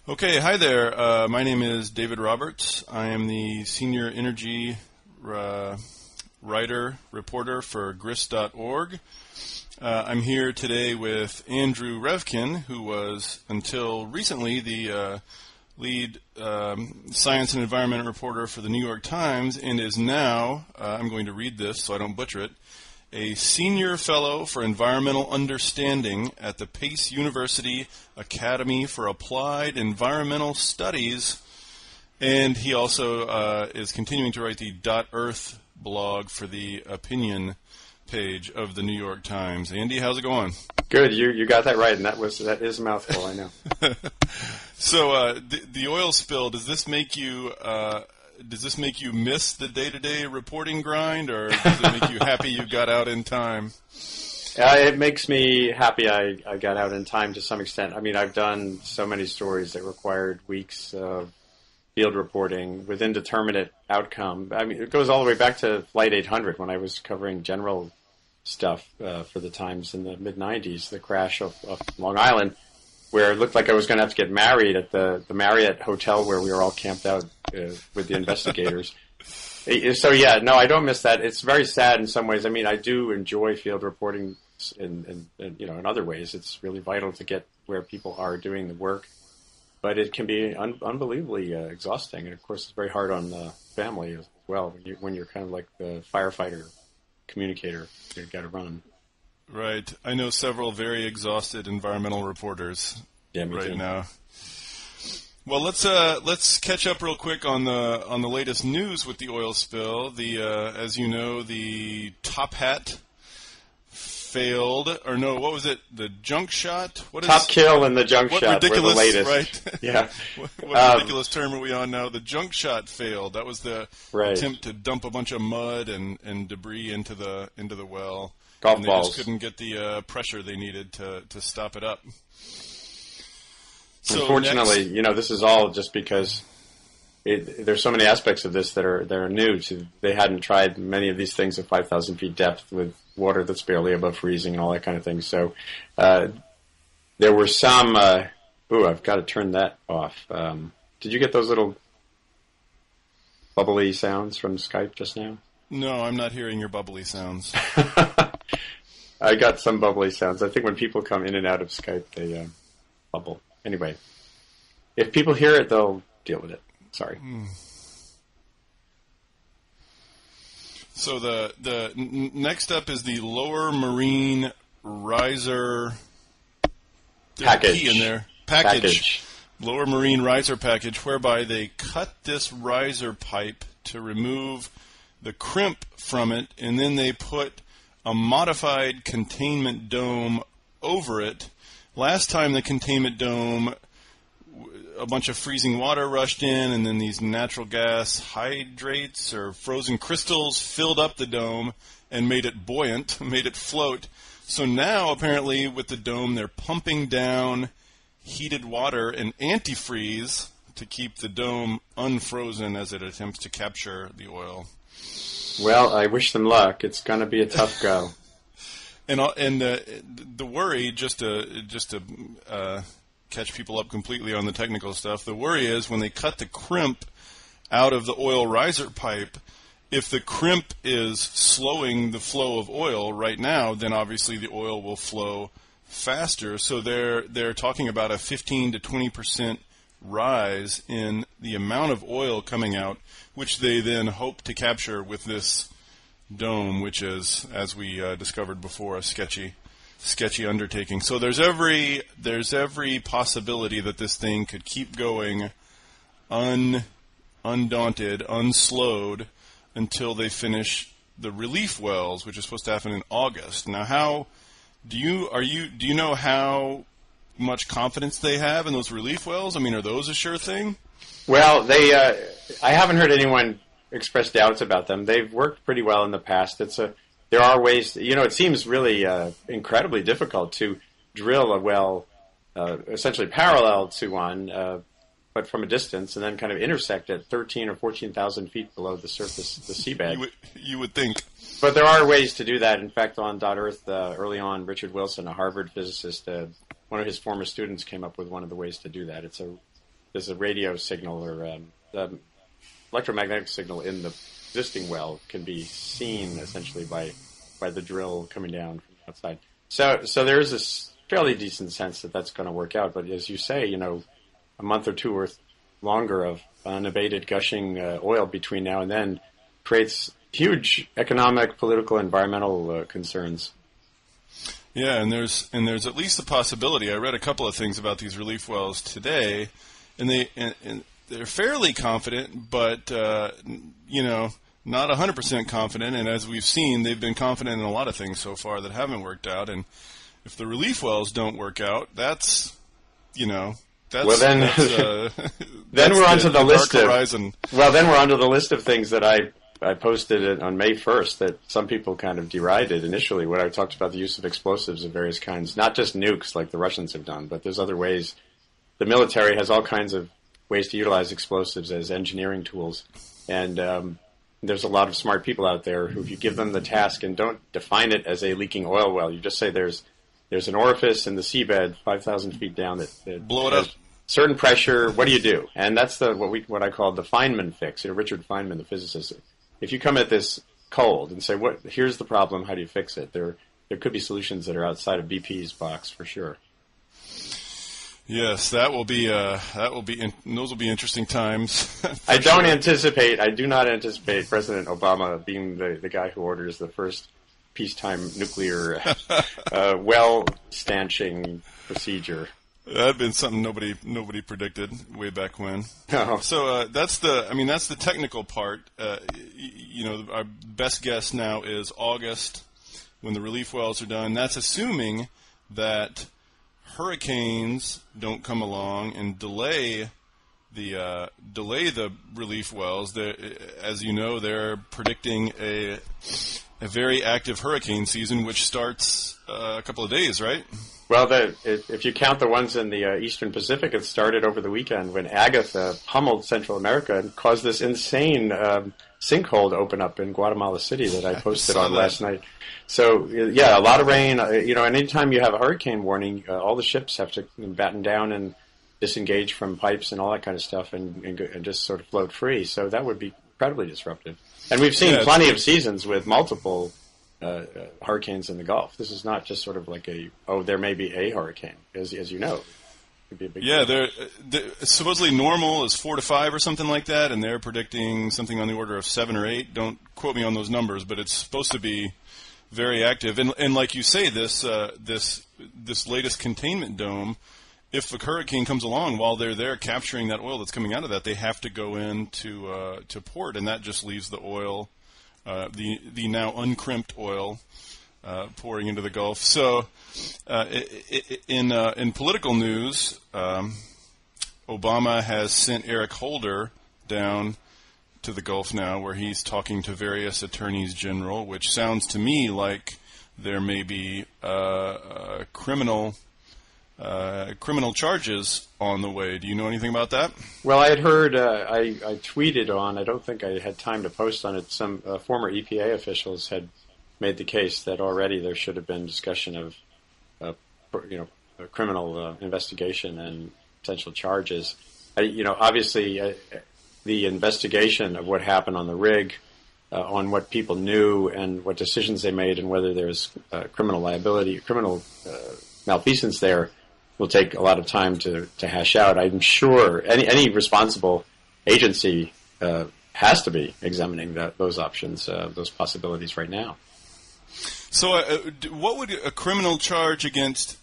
Okay, hi there. My name is David Roberts. I am the senior energy writer, reporter for grist.org. I'm here today with Andrew Revkin, who was, until recently, the lead science and environment reporter for the New York Times, and is now, I'm going to read this so I don't butcher it, a senior fellow for environmental understanding at the Pace University Academy for Applied Environmental Studies, and he also is continuing to write the .earth blog for the opinion page of the New York Times. Andy, how's it going? Good, you got that right, and that is a mouthful, I know. So the oil spill, does this make you miss the day-to-day reporting grind, or does it make you happy you got out in time? It makes me happy I got out in time to some extent. I mean, I've done so many stories that required weeks of field reporting with indeterminate outcome. I mean, it goes all the way back to Flight 800 when I was covering general stuff for the Times in the mid-'90s, the crash of Long Island, where it looked like I was going to have to get married at the Marriott Hotel where we were all camped out with the investigators. So, yeah, no, I don't miss that. It's very sad in some ways. I mean, I do enjoy field reporting in other ways. It's really vital to get where people are doing the work. But it can be unbelievably exhausting. And, of course, it's very hard on the family as well when you're kind of like the firefighter communicator. You've got to run. Right. I know several very exhausted environmental reporters right now. Well, let's catch up real quick on the latest news with the oil spill. As you know, the Top Hat failed, or no, what was it? The junk shot? Top Kill and the junk shot ridiculous, were the latest. Right? Yeah. What ridiculous term are we on now? The junk shot failed. That was the attempt to dump a bunch of mud and debris into the well. Golf and balls. Just couldn't get the pressure they needed to stop it up. So unfortunately, this is all just because there's so many aspects of this that are new. They hadn't tried many of these things at 5,000 feet depth with water that's barely above freezing and all that kind of thing. So there were some. I've got to turn that off. Did you get those little bubbly sounds from Skype just now? No, I'm not hearing your bubbly sounds. I got some bubbly sounds. I think when people come in and out of Skype, they bubble. Anyway, if people hear it, they'll deal with it. Sorry. So the next up is the Lower Marine Riser package. Key in there. Package. Lower Marine Riser package, whereby they cut this riser pipe to remove the crimp from it, and then they put a modified containment dome over it. Last time the containment dome, a bunch of freezing water rushed in, and then these natural gas hydrates or frozen crystals filled up the dome and made it buoyant, made it float. So now, apparently, with the dome, they're pumping down heated water and antifreeze to keep the dome unfrozen as it attempts to capture the oil. Well, I wish them luck. It's going to be a tough go. And the worry, just to catch people up completely on the technical stuff, the worry is when they cut the crimp out of the oil riser pipe, if the crimp is slowing the flow of oil right now, then obviously the oil will flow faster. So they're talking about a 15 to 20% rise in the amount of oil coming out, which they then hope to capture with this dome, which is, as we discovered before, a sketchy undertaking. So there's every possibility that this thing could keep going undaunted, unslowed, until they finish the relief wells, which is supposed to happen in August. Now, do you know how much confidence they have in those relief wells? I mean, are those a sure thing? Well, I haven't heard anyone express doubts about them. They've worked pretty well in the past. There are ways. It seems really incredibly difficult to drill a well essentially parallel to one, but from a distance, and then kind of intersect at 13 or 14,000 feet below the surface, the seabed. You would think. But there are ways to do that. In fact, on .earth, early on, Richard Wilson, a Harvard physicist, one of his former students came up with one of the ways to do that. It's a a radio signal or the electromagnetic signal in the existing well can be seen essentially by the drill coming down from the outside. So there is this fairly decent sense that that's going to work out. But as you say, a month or two or longer of unabated gushing oil between now and then creates huge economic, political, environmental concerns. Yeah, and there's at least the possibility. I read a couple of things about these relief wells today, and they're fairly confident, but not 100% confident. And as we've seen, they've been confident in a lot of things so far that haven't worked out. And if the relief wells don't work out, that's then we're onto the list then we're onto the list of things that I posted on May 1st that some people kind of derided initially when I talked about the use of explosives of various kinds, not just nukes like the Russians have done, but there's other ways. The military has all kinds of ways to utilize explosives as engineering tools, and there's a lot of smart people out there who, if you give them the task and don't define it as a leaking oil well, you just say there's an orifice in the seabed 5,000 feet down that blow it up. Certain pressure. What do you do? And that's what I call the Feynman fix. Richard Feynman, the physicist. If you come at this cold and say, here's the problem, how do you fix it? There could be solutions that are outside of BP's box for sure. Yes, those will be interesting times. I do not anticipate President Obama being the guy who orders the first peacetime nuclear well stanching procedure. That'd been something nobody predicted way back when. No. So that's the technical part. Our best guess now is August when the relief wells are done. That's assuming that hurricanes don't come along and delay the relief wells. As you know, they're predicting a very active hurricane season, which starts a couple of days, right? Well, if you count the ones in the Eastern Pacific, it started over the weekend when Agatha pummeled Central America and caused this insane sinkhole to open up in Guatemala City that I posted on last night. So, yeah, a lot of rain. And anytime you have a hurricane warning, all the ships have to batten down and disengage from pipes and all that kind of stuff and just sort of float free. So that would be incredibly disruptive. And we've seen plenty of seasons with multiple hurricanes in the Gulf. This is not just sort of like there may be a hurricane, as you know. It could be a big they're supposedly normal is 4 to 5 or something like that, and they're predicting something on the order of 7 or 8. Don't quote me on those numbers, but it's supposed to be very active. And like you say, this latest containment dome, if a hurricane comes along while they're there capturing that oil that's coming out of that, they have to go in to port, and that just leaves the oil. The now uncrimped oil pouring into the Gulf. So, in political news, Obama has sent Eric Holder down to the Gulf now, where he's talking to various attorneys general, which sounds to me like there may be criminal charges on the way. Do you know anything about that? Well, I had heard, I tweeted on, I don't think I had time to post on it, some former EPA officials had made the case that already there should have been discussion of, a criminal investigation and potential charges. Obviously, the investigation of what happened on the rig, on what people knew and what decisions they made and whether there's criminal liability, criminal malfeasance there, will take a lot of time to hash out. I'm sure any responsible agency has to be examining those options, those possibilities right now. So, what would a criminal charge against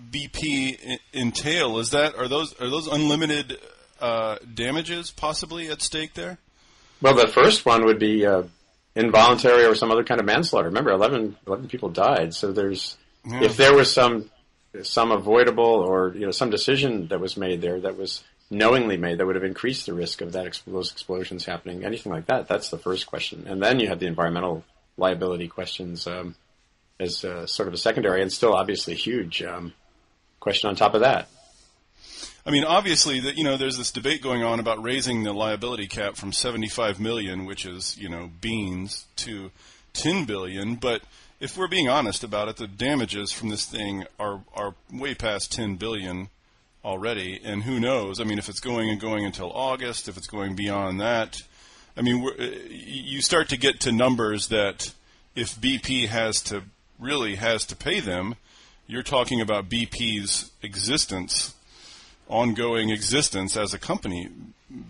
BP entail? Are those unlimited damages possibly at stake there? Well, the first one would be involuntary or some other kind of manslaughter. Remember, 11 people died. So if there was some avoidable or some decision that was made there that was knowingly made that would have increased the risk of those explosions happening, anything like that, that's the first question. And then you have the environmental liability questions as sort of a secondary and still obviously huge question on top of that. I mean, obviously, there's this debate going on about raising the liability cap from $75 million, which is, beans, to $10 billion. But if we're being honest about it, the damages from this thing are way past $10 billion. already, and who knows? I mean, if it's going until August, if it's going beyond that, I mean, you start to get to numbers that if BP has to pay them, you're talking about BP's ongoing existence as a company.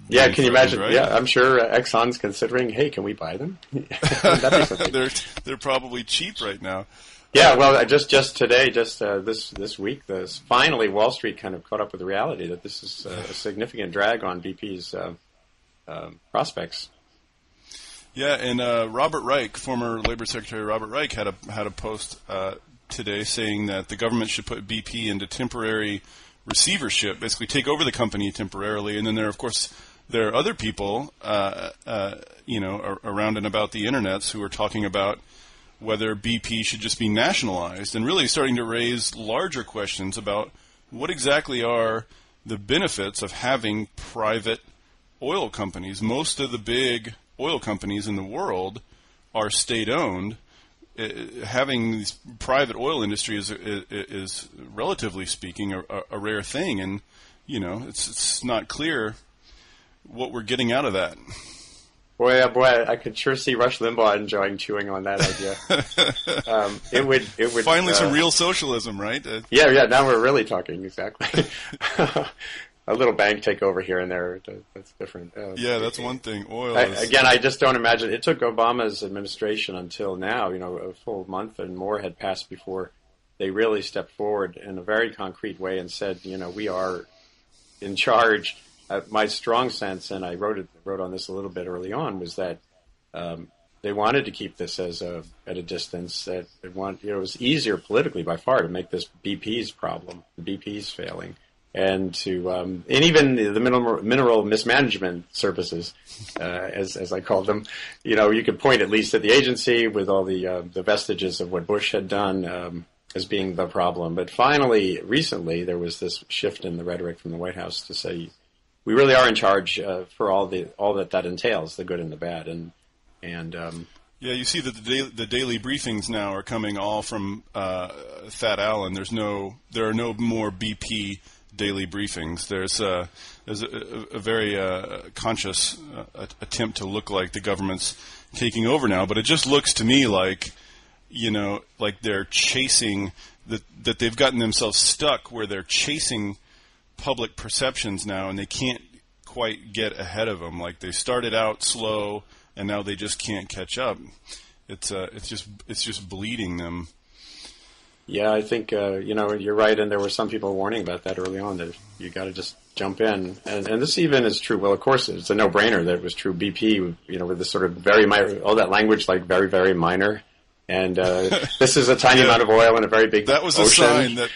Yeah, can you imagine? Right? Yeah, I'm sure Exxon's considering, hey, can we buy them? That'd be something. They're probably cheap right now. Yeah, well, just today, this week, finally Wall Street kind of caught up with the reality that this is a significant drag on BP's prospects. Yeah, and Robert Reich, former Labor Secretary Robert Reich, had a post today saying that the government should put BP into temporary receivership, basically take over the company temporarily, and then there are other people, around and about the internets who are talking about whether BP should just be nationalized, and really starting to raise larger questions about what exactly are the benefits of having private oil companies. Most of the big oil companies in the world are state-owned. Having this private oil industry is relatively speaking, a rare thing, and it's not clear what we're getting out of that. Boy, I could sure see Rush Limbaugh enjoying chewing on that idea. It would finally some real socialism, right? Yeah. Now we're really talking exactly. A little bank takeover here and there, that's different. Yeah, that's one thing. Oil. Again, I just don't imagine. It took Obama's administration until now, a full month and more had passed before they really stepped forward in a very concrete way and said, we are in charge. My strong sense, and I wrote on this a little bit early on, was that they wanted to keep this at a distance. That it was easier politically by far to make this BP's problem, the BP's failing, and to and even the mineral mismanagement services, as I called them. You could point at least at the agency with all the vestiges of what Bush had done as being the problem. But finally, recently, there was this shift in the rhetoric from the White House to say, we really are in charge for all that entails, the good and the bad, and yeah, you see that the daily briefings now are coming all from Thad Allen. There are no more BP daily briefings. There's a very conscious attempt to look like the government's taking over now, but it just looks to me like they're chasing that they've gotten themselves stuck where they're chasing public perceptions now, and they can't quite get ahead of them. Like they started out slow, and now they just can't catch up. It's just bleeding them. Yeah, I think you're right, and there were some people warning about that early on, that you got to just jump in, and this even is true. Well, of course, it's a no-brainer that it was true. BP, with this sort of very minor, all that language like very, very minor. And this is a tiny amount of oil in a very big That was ocean. A sign that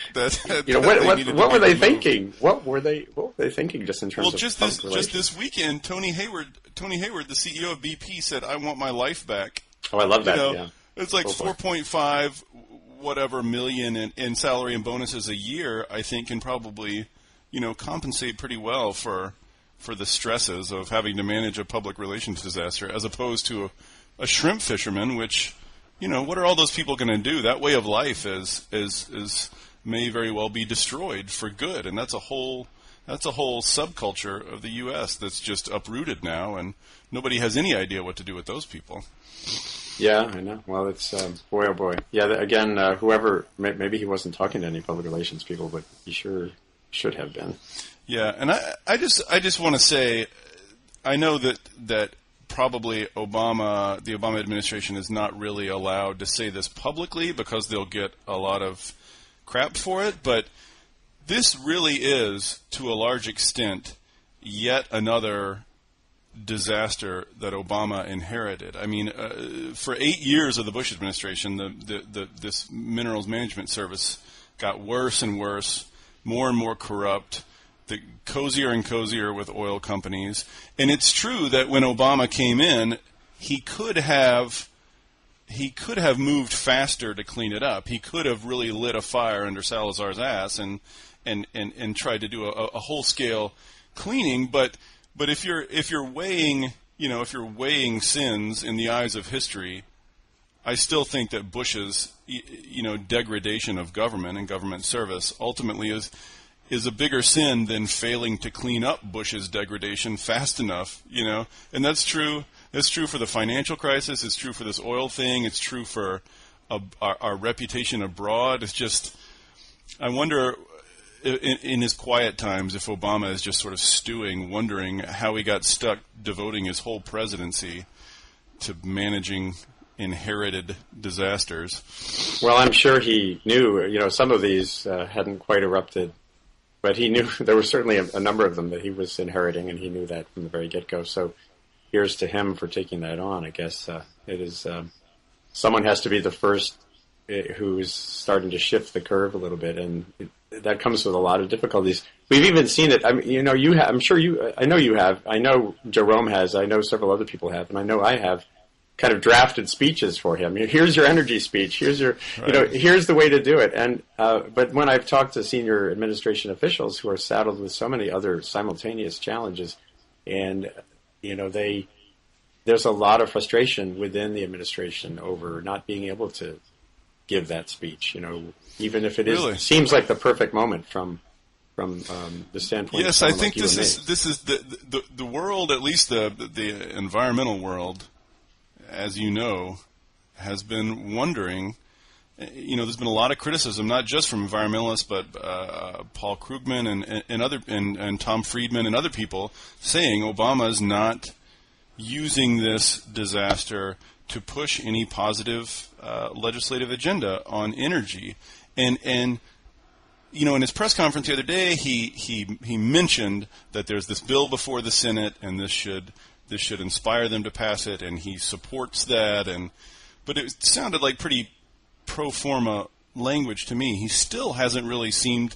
what were they thinking? What were they thinking just in terms of just this weekend, Tony Hayward, the CEO of BP, said, "I want my life back." Oh, I love that. Yeah, it's like 4.5 whatever million in salary and bonuses a year. I think can probably compensate pretty well for the stresses of having to manage a public relations disaster, as opposed to a shrimp fisherman, which. What are all those people going to do? That way of life may very well be destroyed for good, and that's a whole subculture of the U.S. that's just uprooted now, and nobody has any idea what to do with those people. Yeah, I know. Well, it's boy, oh boy. Yeah, again, whoever, maybe he wasn't talking to any public relations people, but he sure should have been. Yeah, and I just want to say, I know that probably the Obama administration is not really allowed to say this publicly because they'll get a lot of crap for it, but this really is, to a large extent, yet another disaster that Obama inherited. I mean, for 8 years of the Bush administration, this minerals management service got worse and worse, more and more corrupt, cozier and cozier with oil companies. And it's true that when Obama came in, he could have moved faster to clean it up. He could have really lit a fire under Salazar's ass and tried to do a whole scale cleaning. But if you're weighing sins in the eyes of history, I still think that Bush's degradation of government and government service ultimately is a bigger sin than failing to clean up Bush's degradation fast enough, And that's true. That's true for the financial crisis. It's true for this oil thing. It's true for our reputation abroad. It's just, I wonder, in his quiet times, if Obama is just sort of stewing, wondering how he got stuck devoting his whole presidency to managing inherited disasters. Well, I'm sure he knew, some of these hadn't quite erupted, but he knew there were certainly a number of them that he was inheriting, and he knew that from the very get-go. So here's to him for taking that on. I guess it is someone has to be the first who's starting to shift the curve a little bit, and that comes with a lot of difficulties. We've even seen it. I mean, you have. I'm sure you. I know you have. I know Jerome has. I know several other people have, and I know I have. Kind of drafted speeches for him. Here's your energy speech. Here's your, right. Here's the way to do it. And but when I've talked to senior administration officials who are saddled with so many other simultaneous challenges, and there's a lot of frustration within the administration over not being able to give that speech. Even if it really? Seems like the perfect moment from the standpoint. Yes, of I think like this is the world, at least the environmental world, as you know, has been wondering. There's been a lot of criticism, not just from environmentalists, but Paul Krugman and Tom Friedman and other people saying Obama's not using this disaster to push any positive legislative agenda on energy. And in his press conference the other day, he mentioned that there's this bill before the Senate, and this should inspire them to pass it, and he supports that. But it sounded like pretty pro forma language to me. He still hasn't really seemed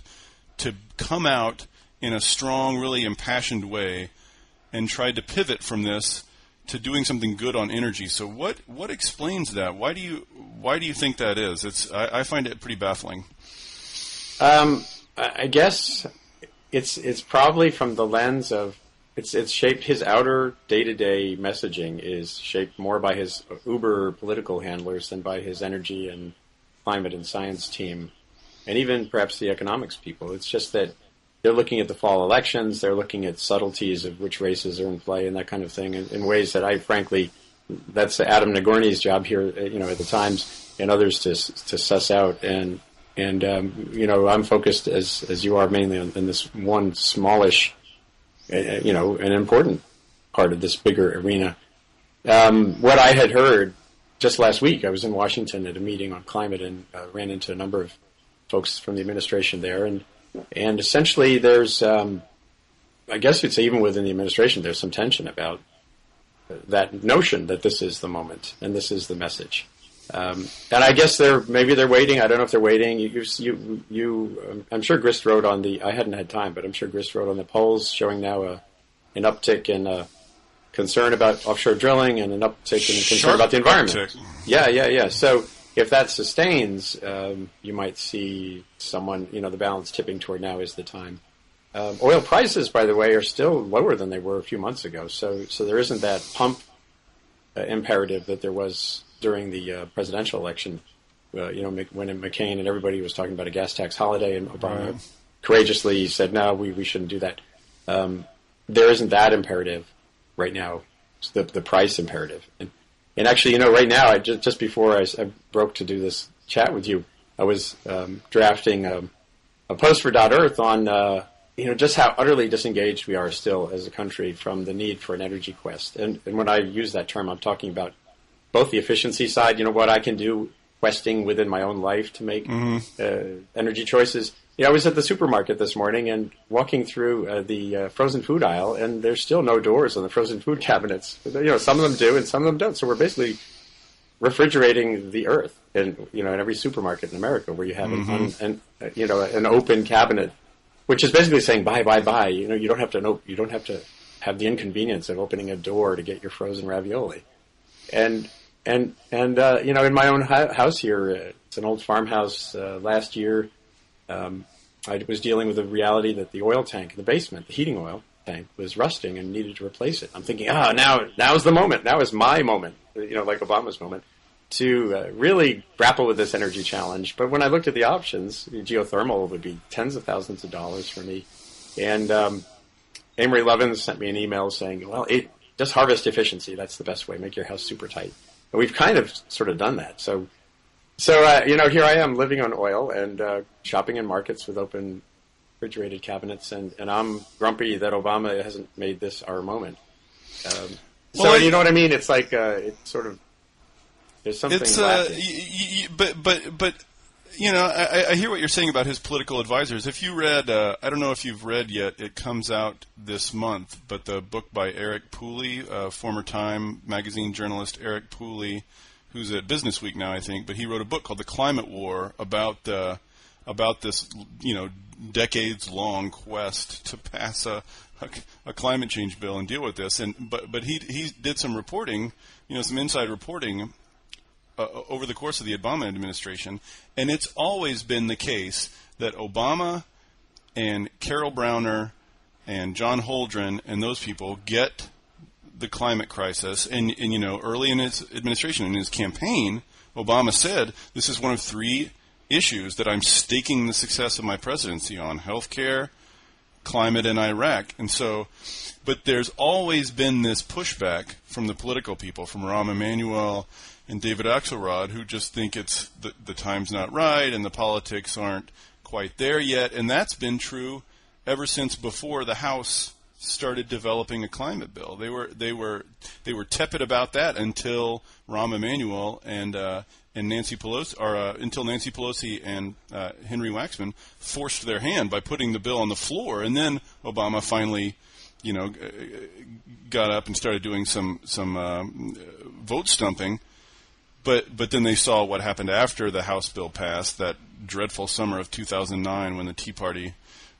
to come out in a strong, really impassioned way and tried to pivot from this to doing something good on energy. So what explains that? Why do you think that is? I find it pretty baffling. I guess it's probably from the lens of it's shaped. His outer day-to-day messaging is shaped more by his uber political handlers than by his energy and climate and science team, and even perhaps the economics people. It's just that they're looking at the fall elections, they're looking at subtleties of which races are in play and that kind of thing in ways that that's Adam Nagorny's job here, at the Times and others to suss out. And I'm focused as you are mainly in this one smallish, an important part of this bigger arena. What I had heard just last week, I was in Washington at a meeting on climate and ran into a number of folks from the administration there, and essentially there's, I guess you'd say even within the administration, there's some tension about that notion that this is the moment and this is the message. And I guess maybe they're waiting. I don't know if they're waiting. I'm sure Grist wrote on I hadn't had time, but I'm sure Grist wrote on the polls showing now an uptick in concern about offshore drilling and an uptick in concern about the environment. Yeah. So if that sustains, you might see someone, the balance tipping toward now is the time. Oil prices, by the way, are still lower than they were a few months ago. So there isn't that pump imperative that there was during the presidential election, when McCain and everybody was talking about a gas tax holiday, and Obama courageously said, no, we shouldn't do that. There isn't that imperative right now. It's the price imperative. And actually, right now, just before I broke to do this chat with you, I was drafting a post for .earth on just how utterly disengaged we are still as a country from the need for an energy quest. And when I use that term, I'm talking about both the efficiency side, what I can do questing within my own life to make energy choices. I was at the supermarket this morning and walking through the frozen food aisle, and there's still no doors on the frozen food cabinets. Some of them do and some of them don't. So we're basically refrigerating the earth in every supermarket in America, where you have an open cabinet, which is basically saying buy. You don't have to have the inconvenience of opening a door to get your frozen ravioli. And in my own house here, it's an old farmhouse. Last year, I was dealing with the reality that the oil tank in the basement, the heating oil tank, was rusting and needed to replace it. I'm thinking, now's the moment. Now is my moment, like Obama's moment. to really grapple with this energy challenge. But when I looked at the options, geothermal would be tens of thousands of dollars for me. And Amory Lovins sent me an email saying, well, just harvest efficiency. That's the best way. Make your house super tight. And we've kind of sort of done that. So here I am living on oil and shopping in markets with open refrigerated cabinets. And I'm grumpy that Obama hasn't made this our moment. You know what I mean? It's like it's sort of there's something. It's but I hear what you're saying about his political advisors. If you read, I don't know if you've read yet. It comes out this month, but the book by Eric Pooley, former Time magazine journalist Eric Pooley, who's at Business Week now, I think. But he wrote a book called The Climate War about this decades-long quest to pass a climate change bill and deal with this. But he did some reporting, some inside reporting over the course of the Obama administration, and it's always been the case that Obama and Carol Browner and John Holdren and those people get the climate crisis. And early in his administration, in his campaign, Obama said, this is one of three issues that I'm staking the success of my presidency on: healthcare, climate, and Iraq. And so, but there's always been this pushback from the political people, from Rahm Emanuel and David Axelrod, who just think it's the time's not right and the politics aren't quite there yet. And that's been true ever since before the House started developing a climate bill. They were tepid about that until Rahm Emanuel and Nancy Pelosi, or until Nancy Pelosi and Henry Waxman forced their hand by putting the bill on the floor, and then Obama finally, got up and started doing some vote stumping. But then they saw what happened after the House bill passed, that dreadful summer of 2009 when the Tea Party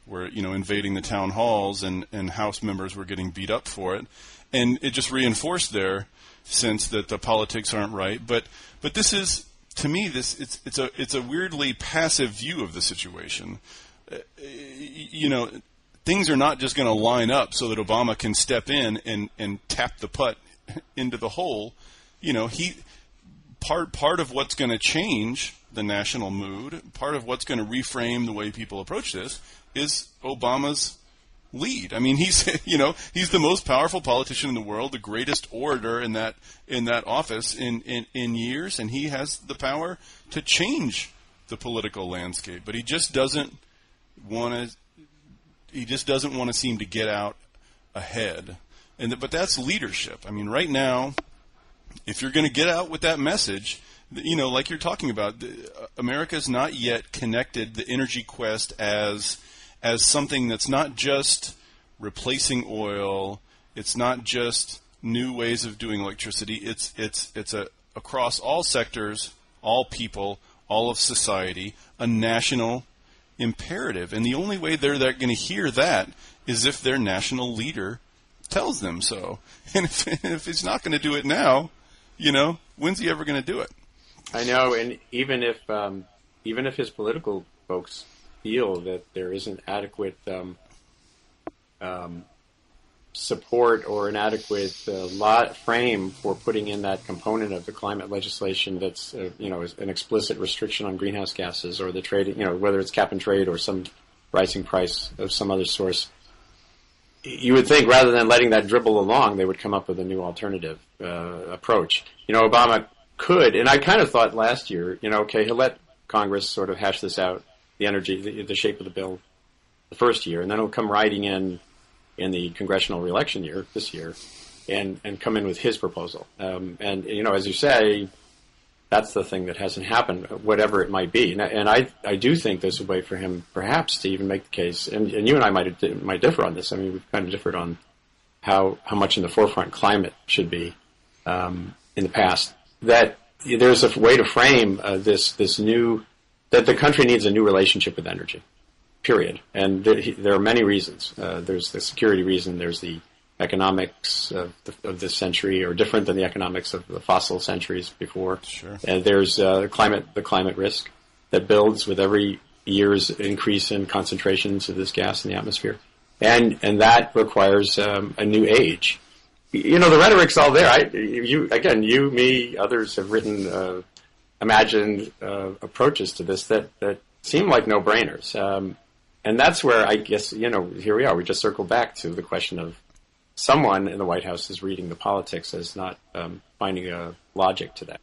were, invading the town halls and House members were getting beat up for it. And it just reinforced their sense that the politics aren't right. But this is, to me, it's a weirdly passive view of the situation. Things are not just going to line up so that Obama can step in and tap the putt into the hole. Part of what's going to change the national mood, part of what's going to reframe the way people approach this, is Obama's lead. I mean, he's the most powerful politician in the world, the greatest orator in that office in years, and he has the power to change the political landscape. But he just doesn't want to seem to get out ahead. But that's leadership. I mean, right now, if you're going to get out with that message, like you're talking about, America's not yet connected the energy quest as something that's not just replacing oil. It's not just new ways of doing electricity. It's across all sectors, all people, all of society, a national imperative. And the only way they're going to hear that is if their national leader tells them so. And if he's not going to do it now, when's he ever going to do it? I know, and even if his political folks feel that there isn't adequate support or an adequate frame for putting in that component of the climate legislation that's an explicit restriction on greenhouse gases, or the trade, whether it's cap and trade or some rising price of some other source, you would think rather than letting that dribble along, they would come up with a new alternative approach. Obama could, and I kind of thought last year, okay, he'll let Congress sort of hash this out, the energy, the shape of the bill, the first year, and then he'll come riding in the congressional reelection year, this year, and come in with his proposal. And as you say, that's the thing that hasn't happened, whatever it might be. And I do think there's a way for him, perhaps, to even make the case. And you and I might differ on this. I mean, we've kind of differed on how much in the forefront climate should be in the past. That there's a way to frame this new, that the country needs a new relationship with energy, period. And there are many reasons. There's the security reason. There's the economics of this century are different than the economics of the fossil centuries before. Sure. And there's the climate risk that builds with every year's increase in concentrations of this gas in the atmosphere. And that requires a new age. the rhetoric's all there. You, me, others have written, imagined approaches to this that seem like no-brainers. And that's where I guess, here we are. We just circle back to the question of someone in the White House is reading the politics as not finding a logic to that.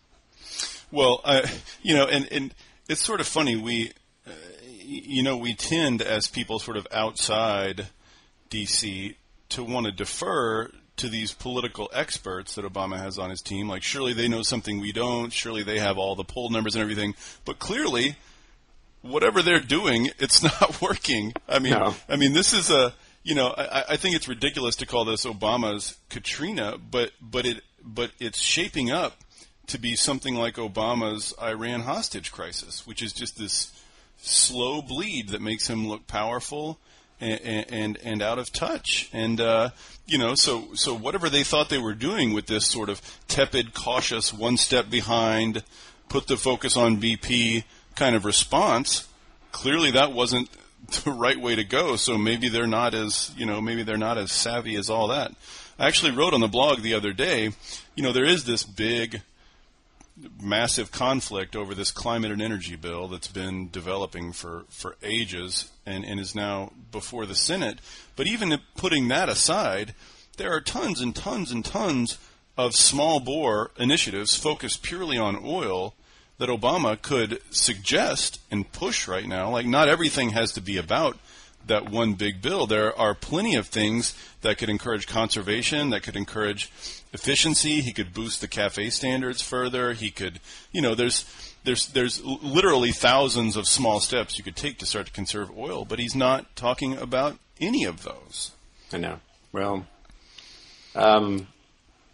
Well, and it's sort of funny. We tend, as people sort of outside D.C., to want to defer to these political experts that Obama has on his team. Like, surely they know something we don't. Surely they have all the poll numbers and everything. But clearly, whatever they're doing, it's not working. I mean, this is I think it's ridiculous to call this Obama's Katrina, but it's shaping up to be something like Obama's Iran hostage crisis, which is just this slow bleed that makes him look powerful and out of touch. And so whatever they thought they were doing with this sort of tepid, cautious, one step behind, put the focus on BP kind of response, clearly that wasn't the right way to go. So maybe they're not as savvy as all that. I actually wrote on the blog the other day, there is this big, massive conflict over this climate and energy bill that's been developing for ages and is now before the Senate. But even putting that aside, there are tons and tons and tons of small bore initiatives focused purely on oil that Obama could suggest and push right now. Like, not everything has to be about that one big bill. There are plenty of things that could encourage conservation, that could encourage efficiency. He could boost the CAFE standards further. He could, there's literally thousands of small steps you could take to start to conserve oil, but he's not talking about any of those. I know. Well, and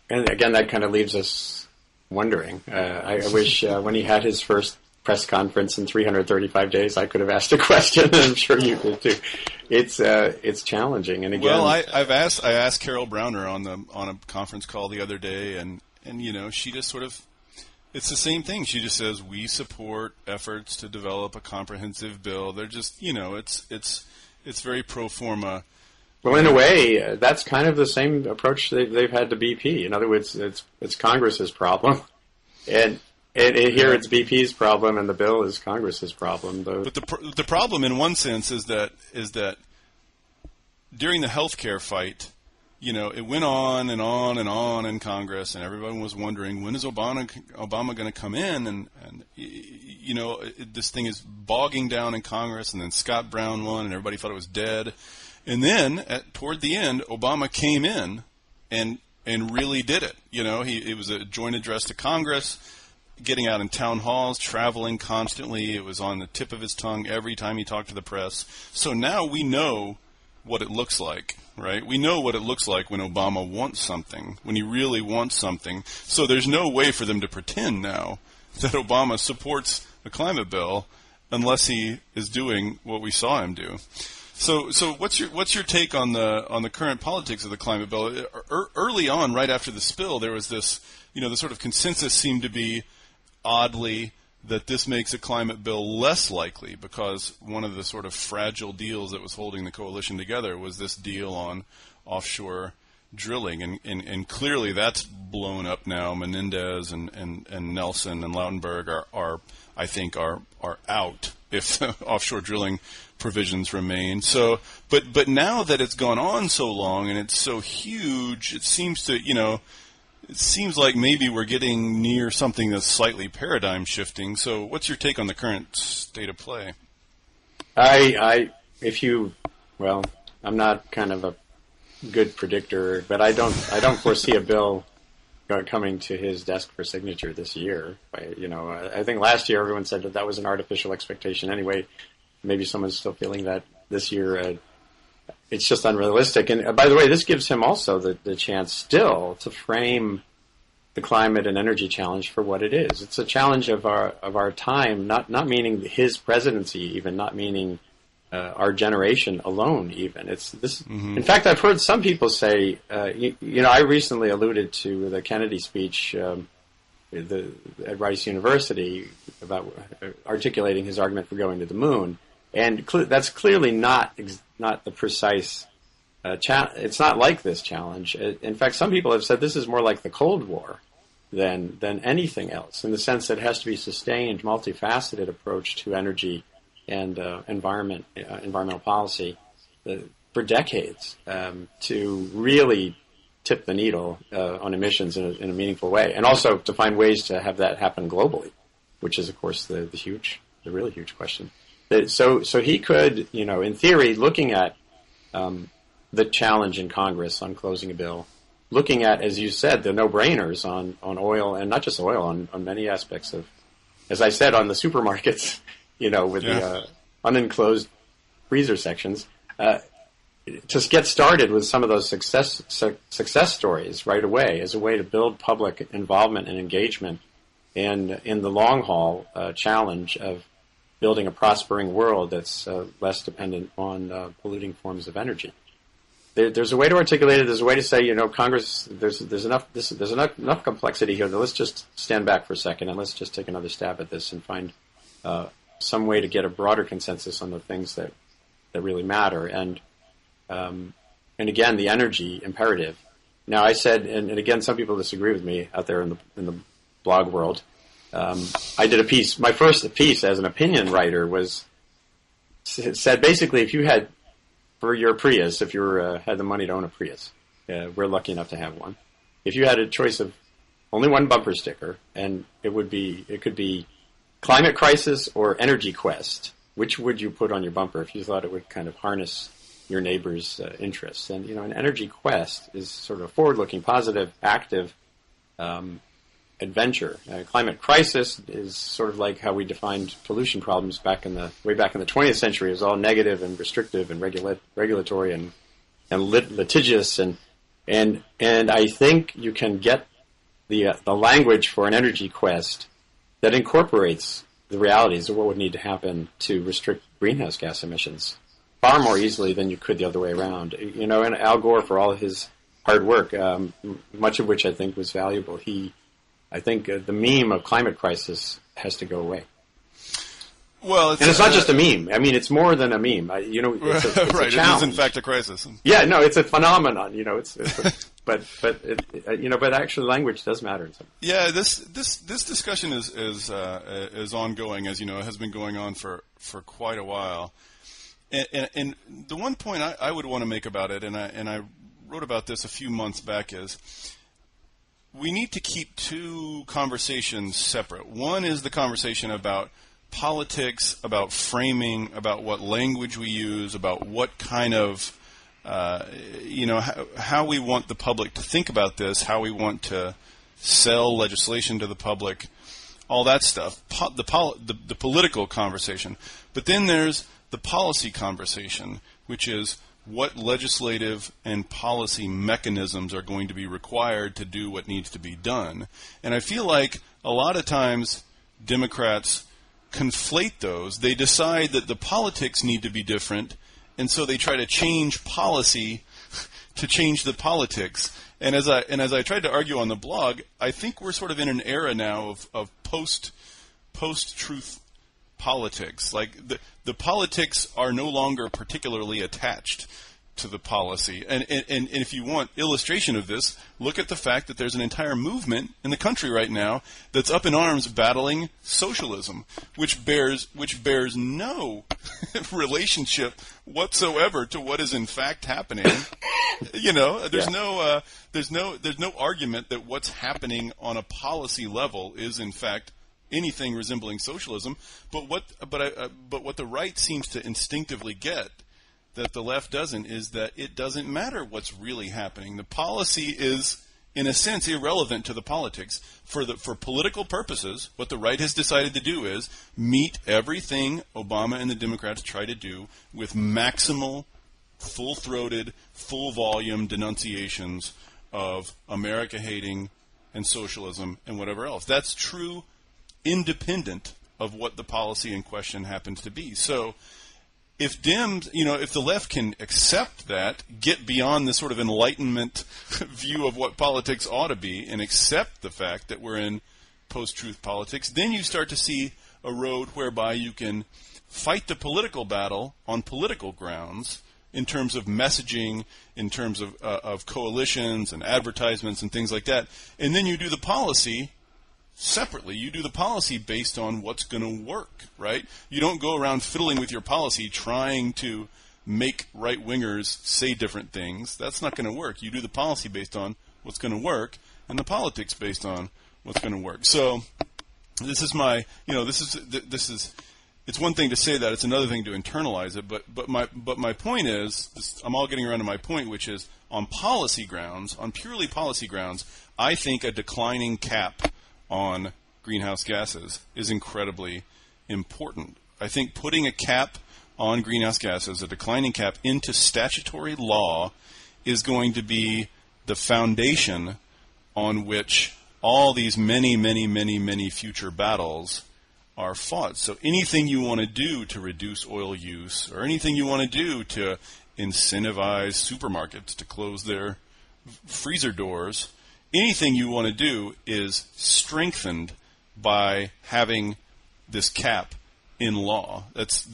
again, that kind of leaves us wondering. I wish when he had his first press conference in 335 days, I could have asked a question, and I'm sure you did too. It's challenging, and again, well, I asked Carol Browner on a conference call the other day, and she just sort of, it's the same thing. She just says we support efforts to develop a comprehensive bill. They're just it's very pro forma. Well, in a way, that's kind of the same approach they've had to BP. In other words, it's Congress's problem, and here it's BP's problem, and the bill is Congress's problem. But the problem, in one sense, is that during the healthcare fight, it went on and on and on in Congress, and everyone was wondering, when is Obama going to come in? And this thing is bogging down in Congress, and then Scott Brown won, and everybody thought it was dead. And then toward the end, Obama came in and really did it. It was a joint address to Congress, getting out in town halls, traveling constantly. It was on the tip of his tongue every time he talked to the press. So now we know what it looks like, right? We know what it looks like when Obama wants something, when he really wants something. So there's no way for them to pretend now that Obama supports a climate bill unless he is doing what we saw him do. So what's your take on the current politics of the climate bill? Early on, right after the spill, there was this, the sort of consensus seemed to be, oddly, that this makes a climate bill less likely, because one of the sort of fragile deals that was holding the coalition together was this deal on offshore drilling, and clearly that's blown up now. Menendez and Nelson and Lautenberg are I think are out if the offshore drilling provisions remain. So, but now that it's gone on so long and it's so huge, it seems to, it seems like maybe we're getting near something that's slightly paradigm shifting. So what's your take on the current state of play? I'm not kind of a good predictor, but I don't foresee a bill coming to his desk for signature this year. I think last year everyone said that was an artificial expectation anyway. Maybe someone's still feeling that this year. It's just unrealistic. And by the way, this gives him also the chance still to frame the climate and energy challenge for what it is. It's a challenge of our time, not meaning his presidency, even not meaning our generation alone. Even it's this. Mm-hmm. In fact, I've heard some people say, I recently alluded to the Kennedy speech at Rice University about articulating his argument for going to the moon. And that's clearly not the precise it's not like this challenge. In fact, some people have said this is more like the Cold War than anything else, in the sense that it has to be sustained, multifaceted approach to energy and environmental policy for decades to really tip the needle on emissions in a meaningful way, and also to find ways to have that happen globally, which is, of course, the really huge question. So he could, in theory, looking at the challenge in Congress on closing a bill, looking at, as you said, the no-brainers on oil, and not just oil, on many aspects of, as I said, on the supermarkets, with the unenclosed freezer sections, to get started with some of those success stories right away as a way to build public involvement and engagement in the long haul challenge of building a prospering world that's less dependent on polluting forms of energy. There's a way to articulate it. There's a way to say, Congress. There's enough complexity here. Let's just stand back for a second and let's just take another stab at this and find some way to get a broader consensus on the things that really matter. And again, the energy imperative. Now, I said, and again, some people disagree with me out there in the blog world. I did a piece. My first piece as an opinion writer said basically, if you had, for your Prius, if you had the money to own a Prius, we're lucky enough to have one. If you had a choice of only one bumper sticker, and it could be climate crisis or energy quest, which would you put on your bumper if you thought it would kind of harness your neighbor's interests? And an energy quest is sort of forward-looking, positive, active adventure. Climate crisis is sort of like how we defined pollution problems way back in the 20th century. It was all negative and restrictive and regulatory and litigious, and I think you can get the language for an energy quest that incorporates the realities of what would need to happen to restrict greenhouse gas emissions far more easily than you could the other way around. And Al Gore, for all of his hard work, much of which I think was valuable, I think the meme of climate crisis has to go away. Well, and it's not just a meme. I mean, it's more than a meme. It's a right. challenge. It is in fact a crisis. Yeah, no, it's a phenomenon. But actually, language does matter. Yeah, this discussion is ongoing, as you know, it has been going on for quite a while. And the one point I would want to make about it, and I wrote about this a few months back, is we need to keep two conversations separate. One is the conversation about politics, about framing, about what language we use, about what kind of, how we want the public to think about this, how we want to sell legislation to the public, all that stuff, the political conversation. But then there's the policy conversation, which is what legislative and policy mechanisms are going to be required to do what needs to be done. And I feel like a lot of times Democrats conflate those. They decide that the politics need to be different, and so they try to change policy to change the politics. And as I tried to argue on the blog, I think we're sort of in an era now of post-truth politics. Like the politics are no longer particularly attached to the policy. And if you want illustration of this, look at the fact that there's an entire movement in the country right now that's up in arms battling socialism, which bears no relationship whatsoever to what is in fact happening. There's no argument that what's happening on a policy level is in fact anything resembling socialism. But what the right seems to instinctively get that the left doesn't is that it doesn't matter what's really happening. The policy is, in a sense, irrelevant to the politics. For political purposes, what the right has decided to do is meet everything Obama and the Democrats try to do with maximal, full-throated, full-volume denunciations of America-hating and socialism and whatever else. That's true independent of what the policy in question happens to be. So if if the left can accept that, get beyond the sort of Enlightenment view of what politics ought to be, and accept the fact that we're in post-truth politics, then you start to see a road whereby you can fight the political battle on political grounds in terms of messaging, in terms of coalitions and advertisements and things like that. And then you do the policy separately. You do the policy based on what's going to work, right? You don't go around fiddling with your policy trying to make right-wingers say different things. That's not going to work. You do the policy based on what's going to work, and the politics based on what's going to work. So this is my, it's one thing to say that, it's another thing to internalize it, but my point is, I'm all getting around to my point, which is on policy grounds, on purely policy grounds, I think a declining cap on greenhouse gases is incredibly important. I think putting a cap on greenhouse gases, a declining cap, into statutory law is going to be the foundation on which all these many future battles are fought. So anything you want to do to reduce oil use, or anything you want to do to incentivize supermarkets to close their freezer doors, anything you want to do is strengthened by having this cap in law. That's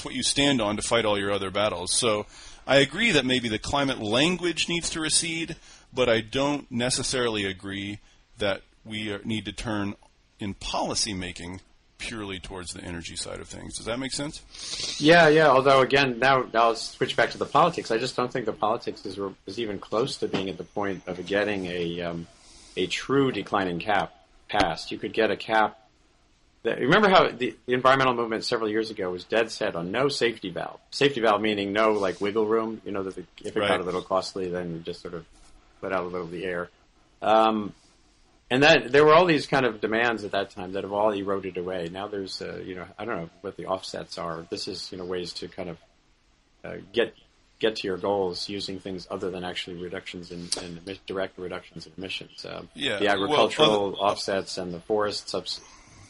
what you stand on to fight all your other battles. So I agree that maybe the climate language needs to recede, but I don't necessarily agree that we need to turn in policy making purely towards the energy side of things. Does that make sense? Yeah. Although, again, now I'll switch back to the politics. I just don't think the politics is even close to being at the point of getting a true declining cap passed. You could get a cap. Remember how the environmental movement several years ago was dead set on no safety valve. Safety valve meaning no wiggle room. That if it got a little costly, then you just sort of let out a little of the air. And that there were all these kind of demands at that time that have all eroded away. Now there's, I don't know what the offsets are. This is, ways to kind of get to your goals using things other than actually reductions in direct reductions in emissions. The agricultural offsets and the forest subsidies.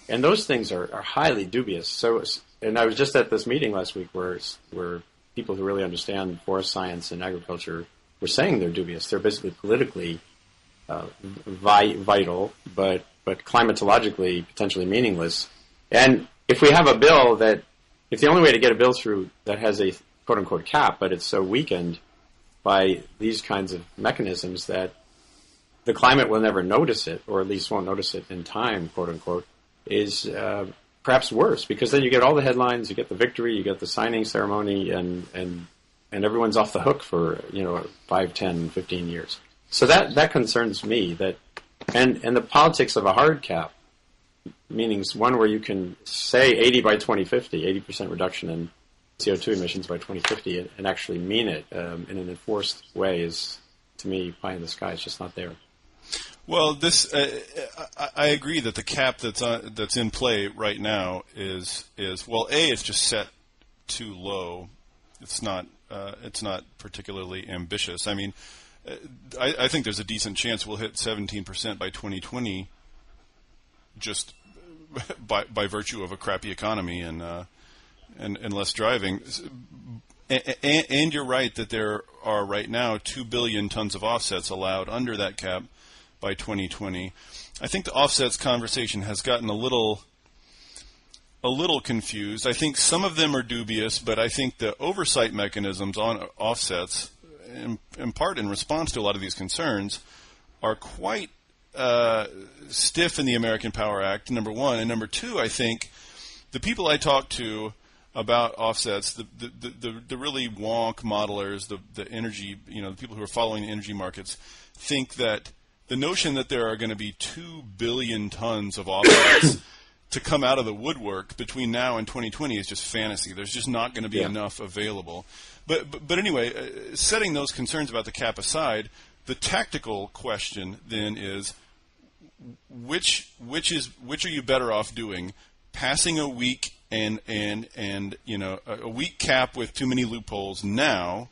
And those things are highly dubious. So, and I was just at this meeting last week where people who really understand forest science and agriculture were saying they're dubious. They're basically politically vital, but climatologically potentially meaningless. And if we have a bill if the only way to get a bill through that has a quote-unquote cap, but it's so weakened by these kinds of mechanisms that the climate will never notice it, or at least won't notice it in time, quote-unquote, is perhaps worse, because then you get all the headlines, you get the victory, you get the signing ceremony, and everyone's off the hook for 5, 10, 15 years. So that concerns me, and the politics of a hard cap, meaning one where you can say 80 by 2050, 80% reduction in CO2 emissions by 2050, and actually mean it in an enforced way, is, to me, pie in the sky. It's just not there. Well, I agree that the cap that's in play right now is it's just set too low. It's not particularly ambitious. I mean, I think there's a decent chance we'll hit 17% by 2020, just by virtue of a crappy economy and less driving. And you're right that there are right now 2 billion tons of offsets allowed under that cap by 2020. I think the offsets conversation has gotten a little confused. I think some of them are dubious, but I think the oversight mechanisms on offsets, in part in response to a lot of these concerns, are quite stiff in the American Power Act, number one. And number two, I think the people I talk to about offsets, the really wonk modelers, the energy, the people who are following the energy markets, think that the notion that there are going to be 2 billion tons of offsets to come out of the woodwork between now and 2020 is just fantasy. There's just not going to be enough available. But anyway, setting those concerns about the cap aside, the tactical question then is which are you better off doing? Passing a weak a weak cap with too many loopholes now,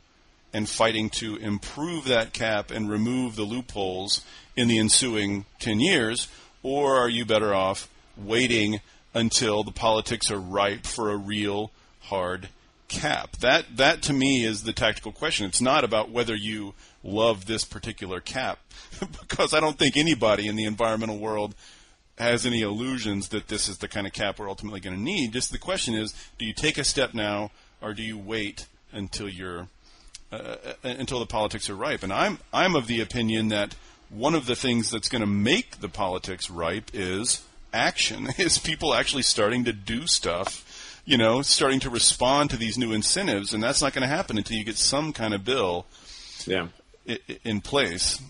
and fighting to improve that cap and remove the loopholes in the ensuing 10 years, or are you better off waiting until the politics are ripe for a real hard cap? That to me is the tactical question. It's not about whether you love this particular cap, because I don't think anybody in the environmental world has any illusions that this is the kind of cap we're ultimately going to need. Just the question is, do you take a step now, or do you wait until you're until the politics are ripe. And I'm of the opinion that one of the things that's going to make the politics ripe is action, is people actually starting to do stuff, starting to respond to these new incentives, and that's not going to happen until you get some kind of bill in place.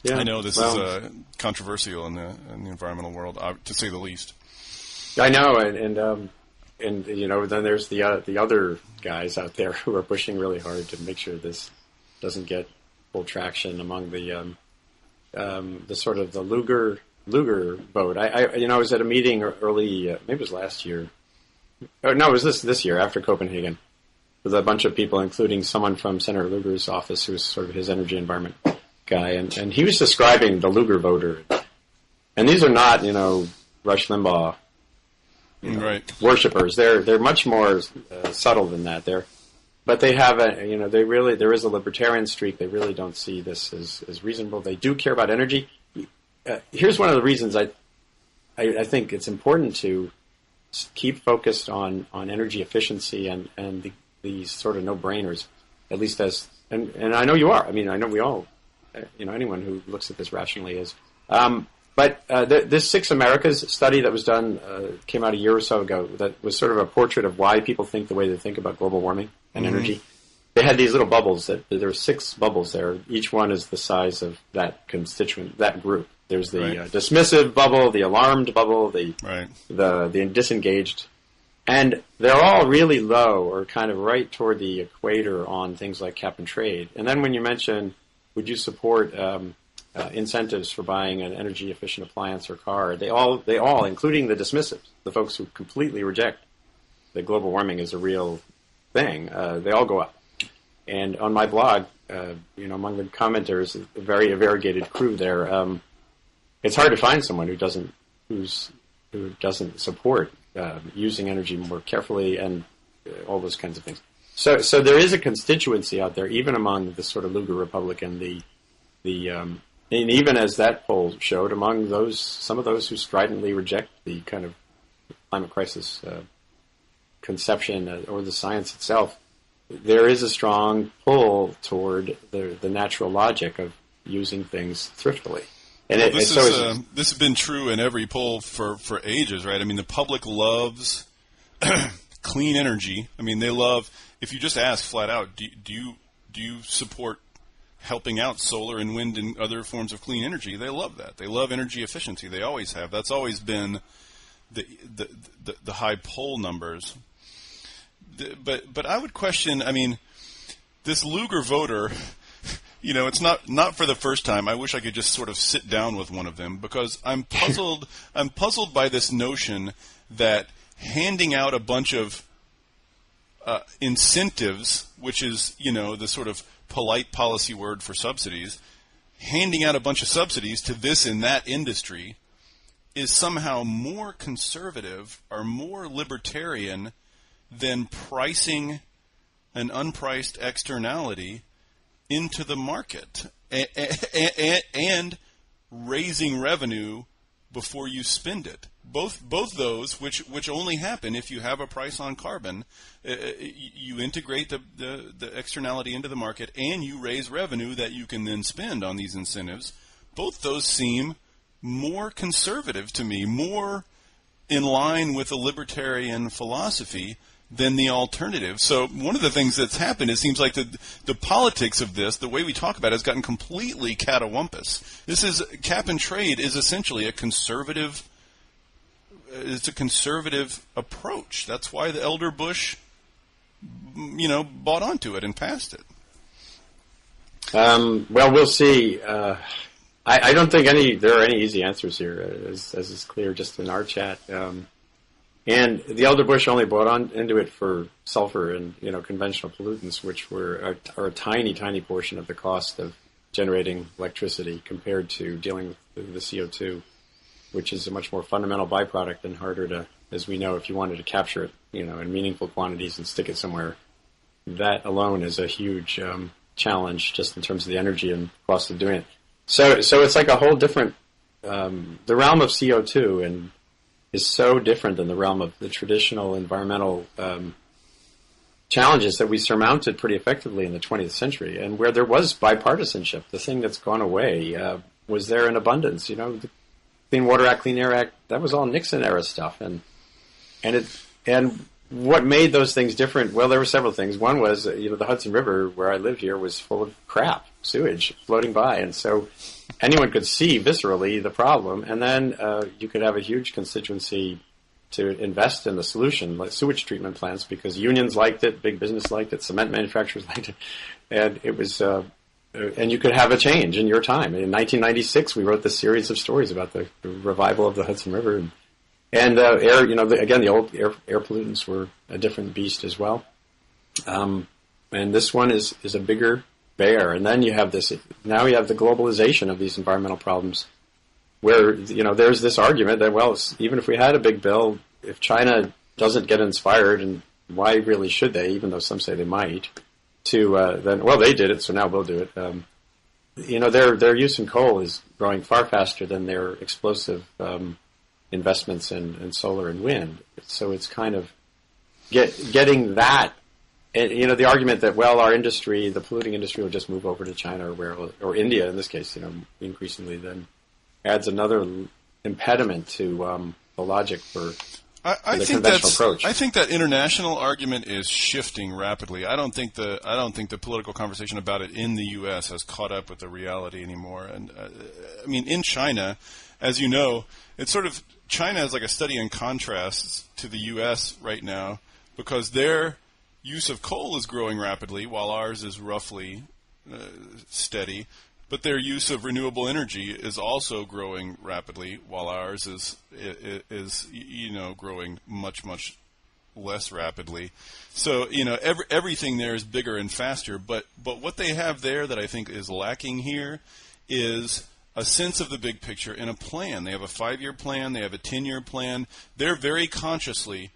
Yeah. I know this is controversial in the environmental world, to say the least. I know, and then there's the other guys out there who are pushing really hard to make sure this doesn't get full traction among the sort of the Lugar vote. I was at a meeting early, maybe it was last year. Oh, no, it was this year after Copenhagen, with a bunch of people, including someone from Senator Lugar's office, who was sort of his energy environment guy, and he was describing the Lugar voter. And these are not, Rush Limbaugh worshippers. They're much more subtle than that. But they have there is a libertarian streak. They really don't see this as reasonable. They do care about energy. Here's one of the reasons I think it's important to keep focused on energy efficiency and these sort of no-brainers, at least and I know you are. I mean, I know we all, anyone who looks at this rationally is. But this Six Americas study that was done came out a year or so ago that was sort of a portrait of why people think the way they think about global warming and energy. They had these little bubbles. There were 6 bubbles there. Each one is the size of that group. There's the dismissive bubble, the alarmed bubble, the disengaged. And they're all really low or kind of right toward the equator on things like cap and trade. And then when you mention, would you support incentives for buying an energy efficient appliance or car, they all, including the dismissives, the folks who completely reject that global warming is a real thing, they all go up. And on my blog, among the commenters, a very variegated crew there. It's hard to find someone who doesn't support using energy more carefully and all those kinds of things. So there is a constituency out there, even among the sort of Lugar Republican, and even as that poll showed, among some of those who stridently reject the kind of climate crisis conception or the science itself, there is a strong pull toward the natural logic of using things thriftily. And this has been true in every poll for ages, right? I mean, the public loves clean energy. I mean, they love, if you just ask flat out, do you support helping out solar and wind and other forms of clean energy? They love that. They love energy efficiency. They always have. That's always been the high poll numbers. But I would question, I mean, this Lugar voter, it's not for the first time. I wish I could just sort of sit down with one of them, because I'm puzzled by this notion that handing out a bunch of incentives, which is, the sort of polite policy word for subsidies, handing out a bunch of subsidies to this and that industry is somehow more conservative or more libertarian than pricing an unpriced externality into the market and raising revenue before you spend it. Both those, which only happen if you have a price on carbon, you integrate the externality into the market and you raise revenue that you can then spend on these incentives. Both those seem more conservative to me, more in line with a libertarian philosophy than the alternative. So one of the things that's happened, it seems like the politics of this, the way we talk about it, has gotten completely catawampus. Cap and trade is essentially a conservative. It's a conservative approach. That's why the elder Bush, bought onto it and passed it. Well, we'll see. I don't think there are any easy answers here, as is clear just in our chat. And the elder Bush only bought on into it for sulfur and conventional pollutants, which are a tiny, tiny portion of the cost of generating electricity compared to dealing with the CO2, which is a much more fundamental byproduct and harder to, as we know, if you wanted to capture it, in meaningful quantities and stick it somewhere, that alone is a huge challenge just in terms of the energy and cost of doing it. So it's like a whole different, the realm of CO2 and is so different than the realm of the traditional environmental challenges that we surmounted pretty effectively in the 20th century, and where there was bipartisanship. The thing that's gone away was there in abundance. The Clean Water Act, Clean Air Act, that was all Nixon era stuff, and what made those things different? Well, there were several things. One was, the Hudson River, where I live here, was full of crap, sewage floating by, and so anyone could see viscerally the problem, and then you could have a huge constituency to invest in the solution, like sewage treatment plants, because unions liked it, big business liked it, cement manufacturers liked it, and it was, and you could have a change in your time. In 1996, we wrote this series of stories about the revival of the Hudson River, and air. Again, the old air pollutants were a different beast as well, and this one is a bigger bear. And then you have this. Now you have the globalization of these environmental problems, where there's this argument that, well, even if we had a big bill, if China doesn't get inspired, and why really should they, even though some say they might, then, well, they did it, so now we'll do it. Their use in coal is growing far faster than their explosive investments in solar and wind. So it's kind of getting that, the argument that, well, our industry, the polluting industry, will just move over to China or India in this case, increasingly, then adds another impediment to the logic for the conventional approach. I think that international argument is shifting rapidly. I don't think the political conversation about it in the U.S. has caught up with the reality anymore. And in China, as you know, it's sort of China is like a study in contrasts to the U.S. right now, because their use of coal is growing rapidly while ours is roughly steady. But their use of renewable energy is also growing rapidly, while ours is growing much, much less rapidly. So everything there is bigger and faster. But what they have there that I think is lacking here is a sense of the big picture and a plan. They have a 5-year plan. They have a 10-year plan. They're very consciously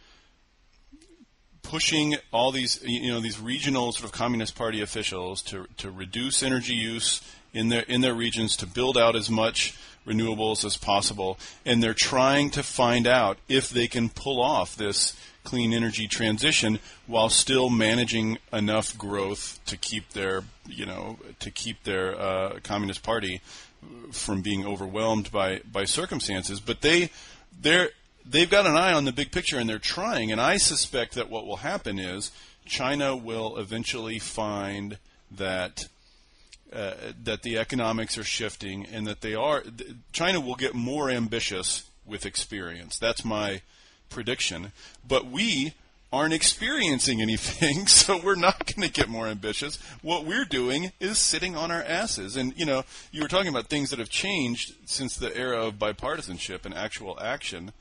pushing all these these regional sort of Communist Party officials to reduce energy use in their regions, to build out as much renewables as possible, and they're trying to find out if they can pull off this clean energy transition while still managing enough growth to keep their Communist Party from being overwhelmed by circumstances. But they've got an eye on the big picture, and they're trying. And I suspect that what will happen is China will eventually find that the economics are shifting, and that China will get more ambitious with experience. That's my prediction. But we aren't experiencing anything, so we're not going to get more ambitious. What we're doing is sitting on our asses. And, you were talking about things that have changed since the era of bipartisanship and actual action.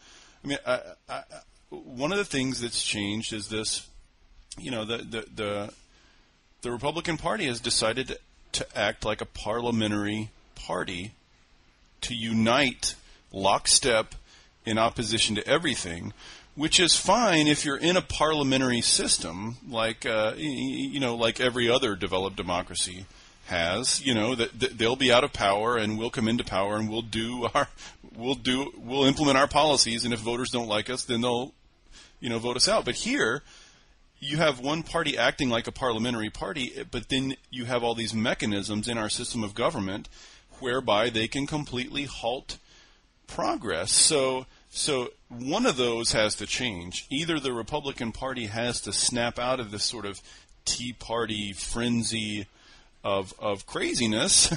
One of the things that's changed is this, the Republican Party has decided to act like a parliamentary party, to unite lockstep in opposition to everything, which is fine if you're in a parliamentary system like like every other developed democracy has. That they'll be out of power and we'll come into power and we'll implement our policies, and if voters don't like us, then they'll vote us out. But here you have one party acting like a parliamentary party, but then you have all these mechanisms in our system of government whereby they can completely halt progress. So one of those has to change. Either the Republican Party has to snap out of this sort of Tea Party frenzy of craziness,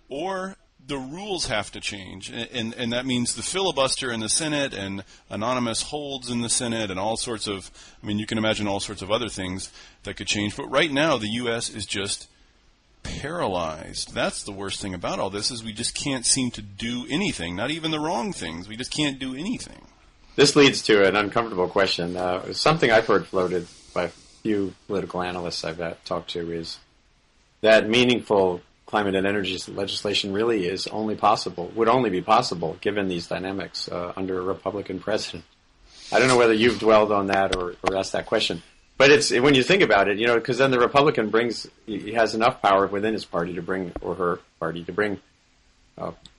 or the rules have to change. And that means the filibuster in the Senate and anonymous holds in the Senate and all sorts of, you can imagine all sorts of other things that could change. But right now the U.S. is just paralyzed. That's the worst thing about all this, is we just can't seem to do anything, not even the wrong things. We just can't do anything. This leads to an uncomfortable question. Something I've heard floated by a few political analysts I've talked to is that meaningful climate and energy legislation really would only be possible given these dynamics under a Republican president. I don't know whether you've dwelled on that or asked that question. But it's when you think about it, because then the Republican he has enough power within his party to bring, or her party, to bring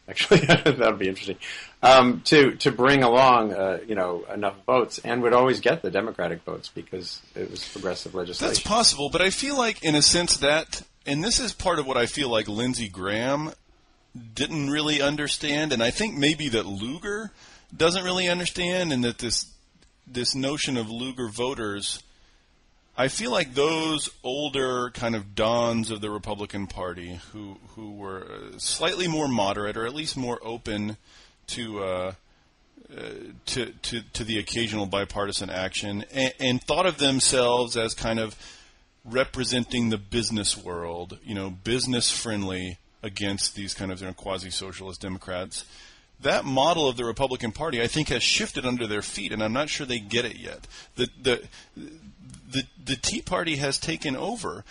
actually. That would be interesting. To bring along, enough votes, and would always get the Democratic votes because it was progressive legislation. That's possible, but I feel like, in a sense, and this is part of what I feel like Lindsey Graham didn't really understand, and I think maybe that Lugar doesn't really understand, and that this notion of Lugar voters, I feel like those older kind of dons of the Republican Party who were slightly more moderate, or at least more open to the occasional bipartisan action, and thought of themselves as kind of representing the business world, business friendly against these kind of quasi-socialist Democrats. That model of the Republican Party, I think, has shifted under their feet, and I'm not sure they get it yet. The Tea Party has taken over.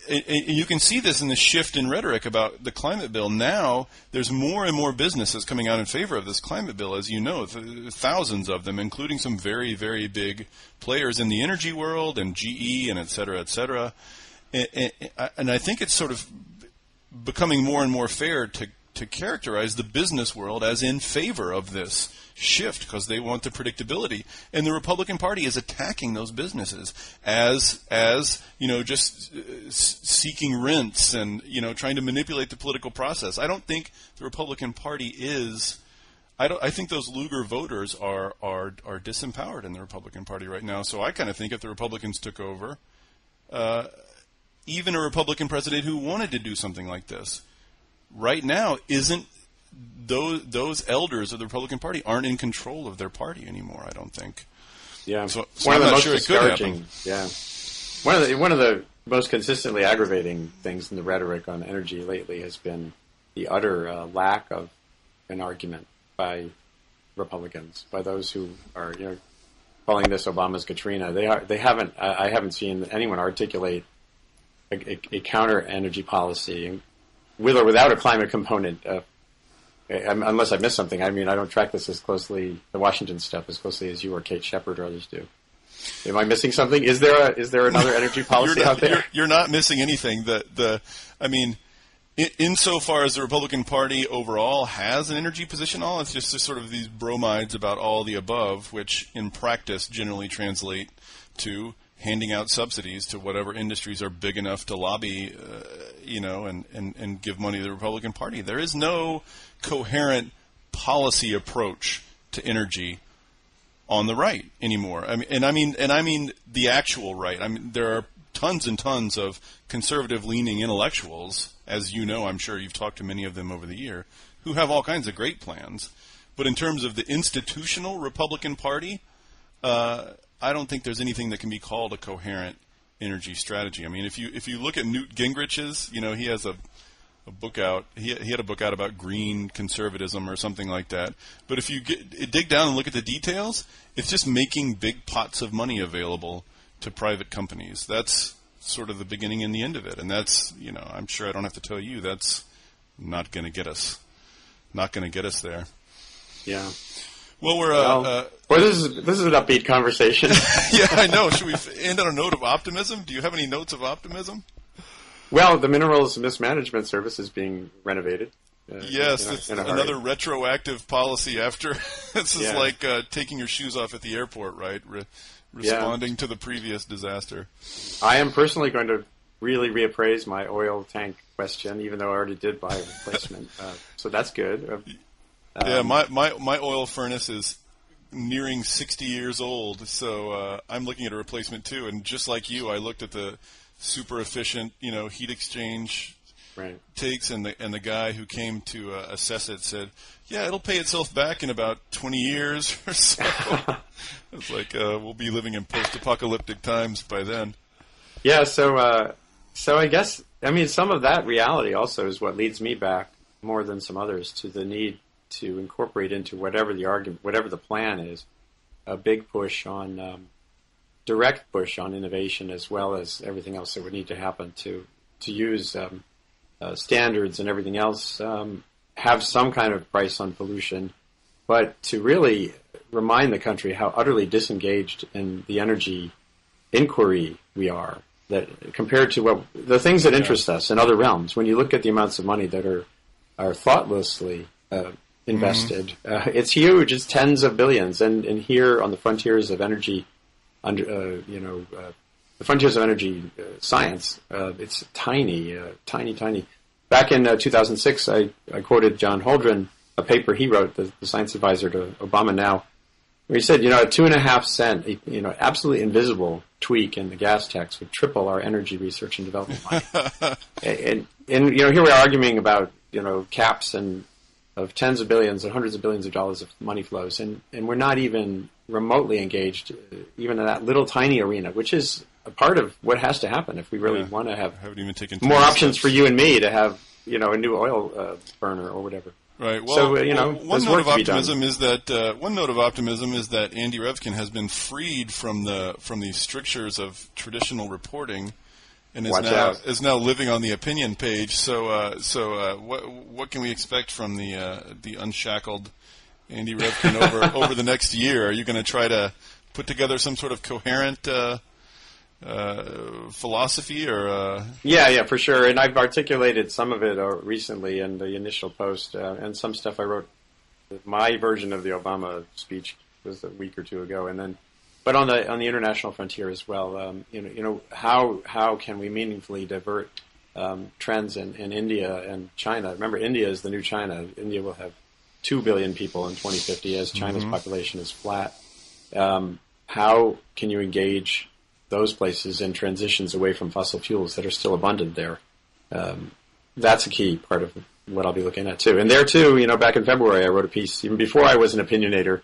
You can see this in the shift in rhetoric about the climate bill. Now, there's more and more businesses coming out in favor of this climate bill, as you know, thousands of them, including some very, very big players in the energy world and GE and et cetera, et cetera. And I think it's sort of becoming more and more fair to characterize the business world as in favor of this shift because they want the predictability. And the Republican Party is attacking those businesses as just seeking rents and, trying to manipulate the political process. I don't think the Republican Party is. I think those Lugar voters are disempowered in the Republican Party right now. So I kind of think if the Republicans took over, even a Republican president who wanted to do something like this, right now isn't those elders of the Republican Party aren't in control of their party anymore. I don't think. Yeah, so one I'm of the not most sure it could happen. discouraging. Yeah, one of the most consistently aggravating things in the rhetoric on energy lately has been the utter lack of an argument by Republicans, by those who are calling this Obama's Katrina. They haven't. I haven't seen anyone articulate a counter energy policy with or without a climate component. Unless I missed something. I mean, I don't track this as closely, the Washington stuff, as closely as you or Kate Shepard or others do. Am I missing something? Is there another energy policy out there? You're not missing anything. Insofar as the Republican Party overall has an energy position, it's just sort of these bromides about all the above, which in practice generally translate to handing out subsidies to whatever industries are big enough to lobby, and give money to the Republican Party. There is no coherent policy approach to energy on the right anymore. I mean the actual right. I mean, there are tons and tons of conservative-leaning intellectuals, as you know. I'm sure you've talked to many of them over the year, who have all kinds of great plans. But in terms of the institutional Republican Party, I don't think there's anything that can be called a coherent energy strategy. I mean, if you look at Newt Gingrich's, he has a book out. He had a book out about green conservatism or something like that. But if you dig down and look at the details, it's just making big pots of money available to private companies. That's sort of the beginning and the end of it. And that's, I'm sure I don't have to tell you, that's not going to get us there. Yeah. Well, this is an upbeat conversation. Yeah, I know. Should we end on a note of optimism? Do you have any notes of optimism? Well, the Minerals Mismanagement Service is being renovated. Yes, it's another retroactive policy after. This is like taking your shoes off at the airport, right? Responding to the previous disaster. I am personally going to really reappraise my oil tank question, even though I already did buy a replacement. So that's good. My oil furnace is nearing 60 years old, so I'm looking at a replacement too. And just like you, I looked at the super efficient, heat exchange takes, and the guy who came to assess it said, "Yeah, it'll pay itself back in about 20 years or so." It's like we'll be living in post-apocalyptic times by then. Yeah, so I guess some of that reality also is what leads me back more than some others to the need to incorporate into whatever the argument, whatever the plan is, a big push on direct push on innovation, as well as everything else that would need to happen to use standards and everything else, have some kind of price on pollution, but to really remind the country how utterly disengaged in the energy inquiry we are, that compared to the things that interest us in other realms. When you look at the amounts of money that are thoughtlessly invested. It's huge. It's tens of billions. And here on the frontiers of energy, the frontiers of energy science, it's tiny. Back in 2006, I quoted John Holdren, a paper he wrote, the science advisor to Obama now, where he said, a 2.5 cent, absolutely invisible tweak in the gas tax would triple our energy research and development money. and here we are arguing about, caps and of tens of billions and hundreds of billions of dollars of money flows, and we're not even remotely engaged, even in that little tiny arena, which is a part of what has to happen if we really want to have more options for you and me to have, a new oil burner or whatever. Right. Well, so, one note of optimism is that Andy Revkin has been freed from the strictures of traditional reporting, and is now living on the opinion page. So what can we expect from the unshackled Andy Revkin over the next year? Are you going to try to put together some sort of coherent philosophy or? Yeah, for sure. And I've articulated some of it recently in the initial post, and some stuff I wrote. My version of the Obama speech was a week or two ago, but on the international frontier as well. How can we meaningfully divert trends in India and China? Remember, India is the new China. India will have 2 billion people in 2050 as China's population is flat. How can you engage those places in transitions away from fossil fuels that are still abundant there? That's a key part of what I'll be looking at too. And there too, back in February, I wrote a piece even before I was an opinionator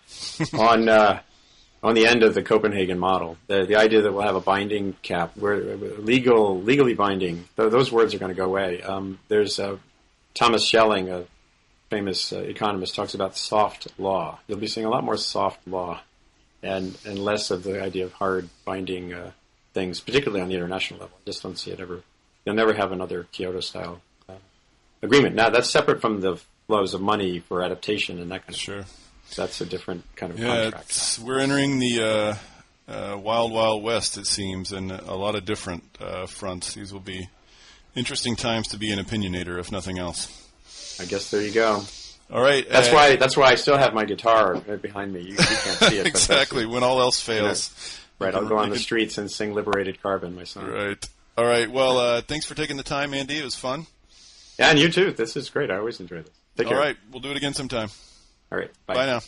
on the end of the Copenhagen model. The idea that we'll have a binding cap, where legally binding. Those words are going to go away. There's Thomas Schelling, a famous economist, talks about soft law. You'll be seeing a lot more soft law, and less of the idea of hard binding things, particularly on the international level. I just don't see it ever. You'll never have another Kyoto-style agreement. Now, that's separate from the flows of money for adaptation and that kind of Sure. thing. That's a different kind of contract. We're entering the wild, wild west, it seems, and a lot of different fronts. These will be interesting times to be an opinionator, if nothing else. I guess there you go. All right. That's why I still have my guitar right behind me. You can't see it. Exactly. When all else fails. Right. I'll go on the streets and sing "Liberated Carbon," my song. Right. All right. Well, thanks for taking the time, Andy. It was fun. Yeah, and you too. This is great. I always enjoy this. Take care. All right. We'll do it again sometime. All right. Bye. Bye now.